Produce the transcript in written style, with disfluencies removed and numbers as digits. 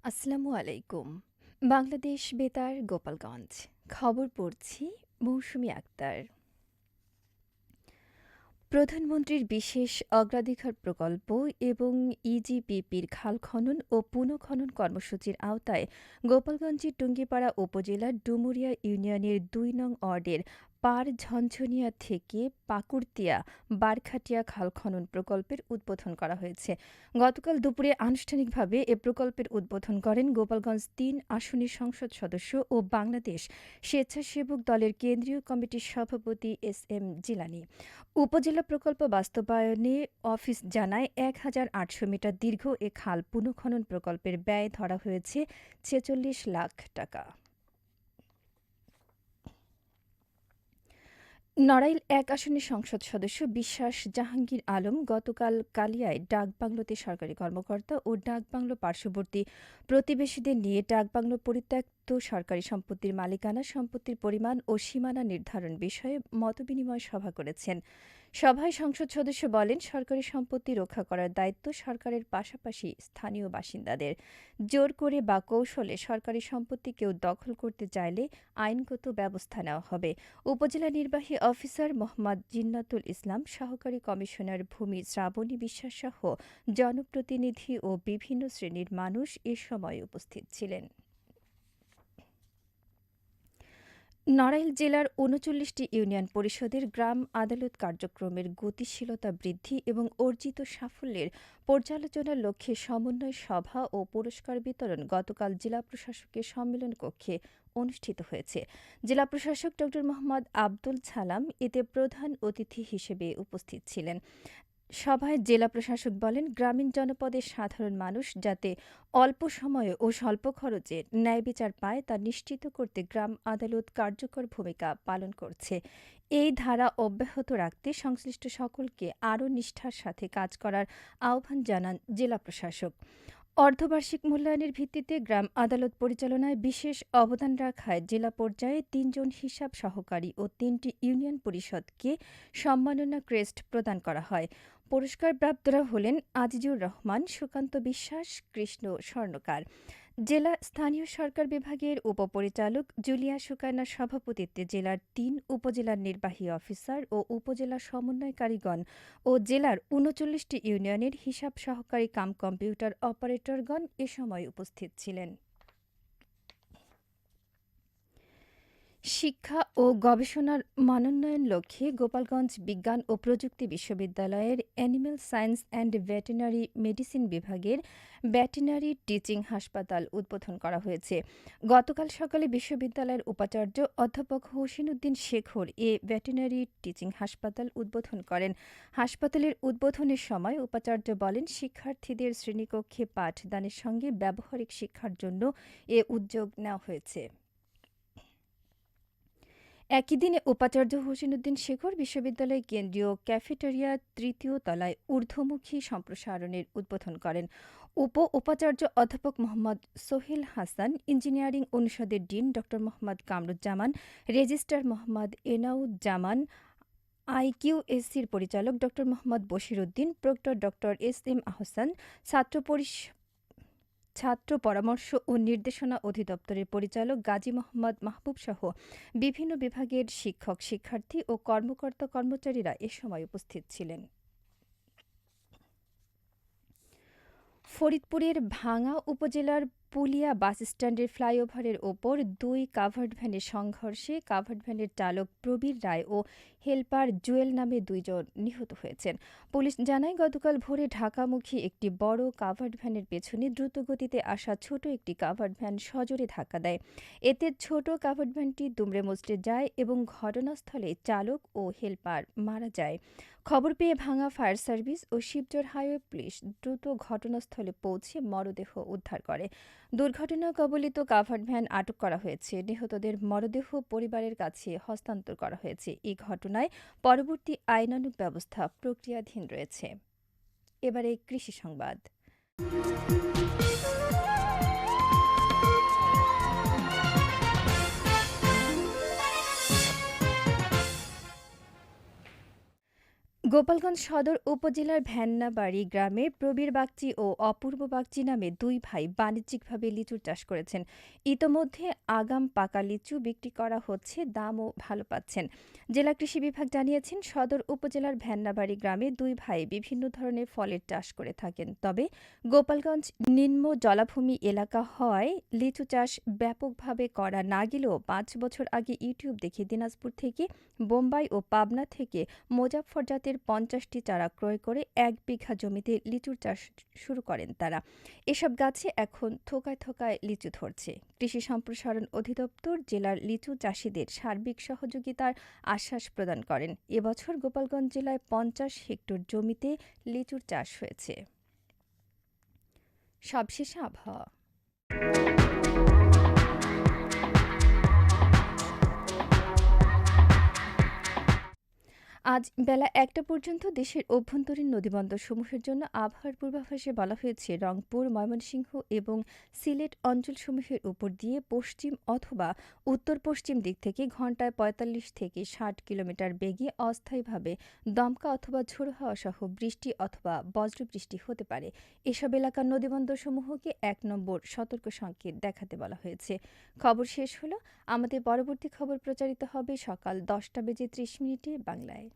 আসসালামু আলাইকুম। বাংলাদেশ বেতার গোপালগঞ্জ। খবর পড়ছি মৌসুমী আক্তার। প্রধানমন্ত্রীর বিশেষ অগ্রাধিকার প্রকল্প এবং ইজিপিপির খাল খনন ও পুনঃখনন কর্মসূচির আওতায় গোপালগঞ্জের টুঙ্গিপাড়া উপজেলার ডুমুরিয়া ইউনিয়নের ২ নং ওয়ার্ডের পার ঝনঝনিয়া থেকে পাকুড়তিয়া বারখাটিয়া খাল খনন প্রকল্পের উদ্বোধন করা হয়েছে। গতকাল দুপুরে আনুষ্ঠানিকভাবে এ প্রকল্পের উদ্বোধন করেন গোপালগঞ্জ ৩ আসনের সংসদ সদস্য ও বাংলাদেশ স্বেচ্ছাসেবক দলের কেন্দ্রীয় কমিটির সভাপতি এস.এম. জিলানী। উপজেলা প্রকল্প বাস্তবায়নে অফিস জানায় ১,৮০০ মিটার দীর্ঘ এ খাল পুনঃখনন প্রকল্পের ব্যয় ধরা হয়েছে ৪৬ লাখ টাকা। নড়াইল ১ আসনের সংসদ সদস্য বিশ্বাস জাহাঙ্গীর আলম গতকাল কালিয়ায় ডাকবাংলোতে সরকারি কর্মকর্তা ও ডাকবাংলো পার্শ্ববর্তী প্রতিবেশীদের নিয়ে ডাকবাংলো পরিত্যক্ত সরকারি সম্পত্তির মালিকানা, সম্পত্তির পরিমাণ ও সীমানা নির্ধারণ বিষয়ে মতবিনিময় সভা করেছেন। সভায় সংসদ সদস্য বলেন, সরকারি সম্পত্তি রক্ষা করার দায়িত্ব সরকারের পাশাপাশি স্থানীয় বাসিন্দাদের। জোর করে বা কৌশলে সরকারি সম্পত্তি কেউ দখল করতে চাইলে আইনগত ব্যবস্থা নেওয়া হবে। উপজেলা নির্বাহী অফিসার মোহাম্মদ জিন্নাতুল ইসলাম, সহকারী কমিশনার ভূমি শ্রাবণী বিশ্বাস সহ জনপ্রতিনিধি ও বিভিন্ন শ্রেণীর মানুষ এ সময় উপস্থিত ছিলেন। নড়াইল জেলার ৩৯টি ইউনিয়ন পরিষদের গ্রাম আদালত কার্যক্রমের গতিশীলতা বৃদ্ধি এবং অর্জিত সাফল্যের পর্যালোচনার লক্ষ্যে সমন্বয় সভা ও পুরস্কার বিতরণ গতকাল জেলা প্রশাসকের সম্মেলন কক্ষে অনুষ্ঠিত হয়েছে। জেলা প্রশাসক ড. মোহাম্মদ আব্দুল ছালাম এতে প্রধান অতিথি হিসেবে উপস্থিত ছিলেন। সভায় জেলা প্রশাসক বলেন, গ্রামীণ জনপদের সাধারণ মানুষ যাতে অল্প সময়ে ও স্বল্প খরচে ন্যায় বিচার পায় তা নিশ্চিত করতে গ্রাম আদালত কার্যকর ভূমিকা পালন করছে। এই ধারা অব্যাহত রাখতে সংশ্লিষ্ট সকলকে আরও নিষ্ঠার সাথে কাজ করার আহ্বান জানান জেলা প্রশাসক। অর্ধবার্ষিক মূল্যায়নের ভিত্তিতে গ্রাম আদালত পরিচালনায় বিশেষ অবদান রাখায় জেলা পর্যায়ে ৩ জন হিসাব সহকারী ও ৩টি ইউনিয়ন পরিষদকে সম্মাননা ক্রেস্ট প্রদান করা হয়। পুরস্কারপ্রাপ্তরা হলেন আজিজুর রহমান, সুকান্ত বিশ্বাস, কৃষ্ণ স্বর্ণকার। জেলা স্থানীয় সরকার বিভাগের উপপরিচালক জুলিয়া সুকায়নার সভাপতিত্বে জেলার ৩ উপজেলার নির্বাহী অফিসার ও উপজেলা সমন্বয়কারীগণ ও জেলার ৩৯টি ইউনিয়নের হিসাব সহকারী কাম কম্পিউটার অপারেটরগণ এ সময় উপস্থিত ছিলেন। শিক্ষা ও গবেষণার মানোন্নয়ন লক্ষ্যে গোপালগঞ্জ বিজ্ঞান ও প্রযুক্তি বিশ্ববিদ্যালয়ের animal science and veterinary medicine বিভাগের ভেটেরিনারি টিচিং হাসপাতাল উদ্বোধন করা হয়েছে। গতকাল সকালে বিশ্ববিদ্যালয়ের উপাচার্য অধ্যাপক হোসেনউদ্দিন শেখর এ ভেটেরিনারি টিচিং হাসপাতাল উদ্বোধন করেন। হাসপাতালের উদ্বোধনের সময় উপাচার্য বলেন, শিক্ষার্থীদের শ্রেণীকক্ষে পাঠদানের সঙ্গে ব্যবহারিক শিক্ষার জন্য এ উদ্যোগ নেওয়া হয়েছে। একই দিনে উপাচার্য হোসেনউদ্দিন শেখর বিশ্ববিদ্যালয়ের কেন্দ্রীয় ক্যাফেটেরিয়া ৩য় তলায় ঊর্ধ্বমুখী সম্প্রসারণের উদ্বোধন করেন। উপাচার্য অধ্যাপক মোহাম্মদ সোহেল হাসান, ইঞ্জিনিয়ারিং অনুষদের ডিন ড. মোহাম্মদ কামরুজ্জামান, রেজিস্ট্রার মোহাম্মদ এনাউজ্জামান, আইকিউএসসির পরিচালক ড. মোহাম্মদ বশির উদ্দিন, প্রক্টর ড. এস.এম. আহসান, ছাত্র পরামর্শ ও নির্দেশনা অধিদপ্তরের পরিচালক গাজী মোহাম্মদ মাহবুব সহ বিভিন্ন বিভাগের শিক্ষক, শিক্ষার্থী ও কর্মকর্তা কর্মচারীরা এ সময় উপস্থিত ছিলেন। ফরিদপুরের ভাঙ্গা উপজেলার পুলিয়া বাসস্ট্যান্ডের ফ্লাইওভারের ওপর ২ কাভার্ড ভ্যানের সংঘর্ষে কাভার্ড ভ্যানের চালক প্রবীর রায় ও হেলপার জুয়েল নামে ২ জন নিহত হয়েছেন। পুলিশ জানায়, গতকাল ভোরে ঢাকামুখী একটি বড় কাভার্ড ভ্যানের পেছনে দ্রুতগতিতে আসা ছোট একটি কাভার্ড ভ্যান সজোরে ধাক্কা দেয়। এতে ছোট কাভার্ড ভ্যানটি দুমড়ে মুচড়ে যায় এবং ঘটনাস্থলে চালক ও হেলপার মারা যায়। খবর পেয়ে ভাঙ্গা ফায়ার সার্ভিস ও শিবচর হাইওয়ে পুলিশ দ্রুত ঘটনাস্থলে পৌঁছে মরদেহ উদ্ধার করে। দুর্ঘটনা কবলিত কাভার্ড ভ্যান আটক করা হয়েছে। নিহতদের মরদেহ পরিবারের কাছে হস্তান্তর করা হয়েছে। এই ঘটনায় পরবর্তী আইনানুগ ব্যবস্থা প্রক্রিয়াধীন রয়েছে। এবারে কৃষি সংবাদ। গোপালগঞ্জ সদর উপজেলার ভ্যান্নাবাড়ি গ্রামের প্রবীর বাগচি ও অপূর্ব বাগচি নামে দুই ভাই বাণিজ্যিকভাবে লিচুর চাষ করেছেন। ইতোমধ্যে আগাম পাকা লিচু বিক্রি করা হচ্ছে, দামও ভালো পাচ্ছেন। জেলা কৃষি বিভাগ জানিয়েছেন, সদর উপজেলার ভ্যান্নাবাড়ি গ্রামে দুই ভাই বিভিন্ন ধরনের ফলের চাষ করে থাকেন। তবে গোপালগঞ্জ নিম্ন জলাভূমি এলাকা হওয়ায় লিচু চাষ ব্যাপকভাবে করা না গেলেও ৫ বছর আগে ইউটিউব দেখে দিনাজপুর থেকে, বোম্বাই ও পাবনা থেকে মোজাফফর জাতের ৫০টি চারা ক্রয় করে ১ বিঘা জমিতে লিচুর চাষ শুরু করেন তারা। এসব গাছে এখন থোকায় থোকায় লিচু ধরছে। কৃষি সম্প্রসারণ অধিদপ্তর জেলার লিচু চাষিদের সার্বিক সহযোগিতার আশ্বাস প্রদান করেন। এবছর গোপালগঞ্জ জেলায় ৫০ হেক্টর জমিতে লিচুর চাষ হয়েছে। সবশেষে আবহাওয়া। আজ বেলা ১টা পর্যন্ত দেশের অভ্যন্তরীণ নদীবন্দরসমূহের জন্য আবহাওয়ার পূর্বাভাসে বলা হয়েছে, রংপুর, ময়মনসিংহ এবং সিলেট অঞ্চলসমূহের উপর দিয়ে পশ্চিম অথবা উত্তর-পশ্চিম দিক থেকে ঘন্টায় ৪৫ থেকে ৬০ কিলোমিটার বেগে অস্থায়ীভাবে দমকা অথবা ঝোড়ো হাওয়া সহ বৃষ্টি অথবা বজ্রবৃষ্টি হতে পারে। এসব এলাকার নদীবন্দরসমূহকে ১ নম্বর সতর্ক সংকেত দেখাতে বলা হয়েছে। খবর শেষ হলো। আমাদের পরবর্তী খবর প্রচারিত হবে সকাল ১০টা বেজে ৩০ মিনিটে বাংলায়।